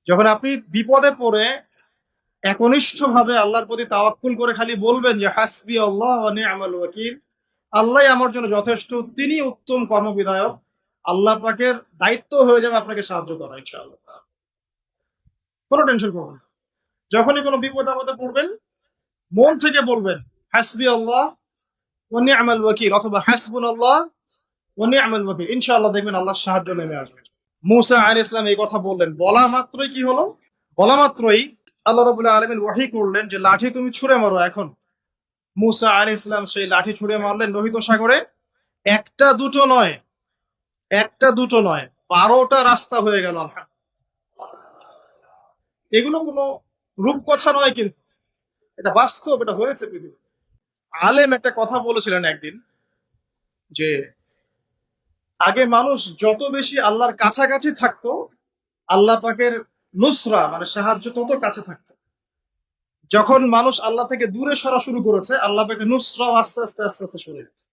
যখন আপনি বিপদে পড়ে একনিষ্ঠ ভাবে আল্লাহর প্রতি তাওয়াক্কুল করে খালি বলবেন যে হাসবি আল্লাহ ওয়া নি'মাল ওয়াকিল, আল্লাহ আমার জন্য যথেষ্ট, তিনি উত্তম কর্মবিধায়ক, আল্লাহ পাকের দায়িত্ব হয়ে যাবে আপনাকে সাহায্য করা ইনশাআল্লাহ। কোনো টেনশন করবেন না। যখনই কোনো বিপদ আপদে পড়বেন মন থেকে বলবেন হাসবি আল্লাহ ওয়া নি'মাল ওয়াকিল অথবা হাসবুনাল্লাহ ওয়া নি'মাল ওয়াকিল, ইনশাআল্লাহ দেখবেন আল্লাহর সাহায্য নেমে আসবে। মূসা আলাইহিস সালাম এই কথা বললেন, বলা মাত্রই কি হলো? বলা মাত্রই আল্লাহ রাব্বুল আলামিন ওহী করলেন যে লাঠি তুমি ছুঁড়ে মারো এখন। মূসা আলাইহিস সালাম সেই লাঠি ছুঁড়ে মারলেন লোহিত সাগরে। একটা দুটো নয়, একটা দুটো নয়, 12টা রাস্তা হয়ে গেল। এগুলো কোনো রূপকথা নয়, কিন্তু এটা বাস্তব, এটা হয়েছে পৃথিবীতে। আলেম একটা কথা বলেছিলেন একদিন যে আগে মানুষ যত বেশি আল্লাহর কাছাকাছি থাকতো, আল্লাহ পাকের নুসরা মানে সাহায্য তত কাছে থাকতো। যখন মানুষ আল্লাহ থেকে দূরে সরা শুরু করেছে, আল্লাহ পাকের নুসরাও আস্তে আস্তে আস্তে আস্তে সরে গেছে।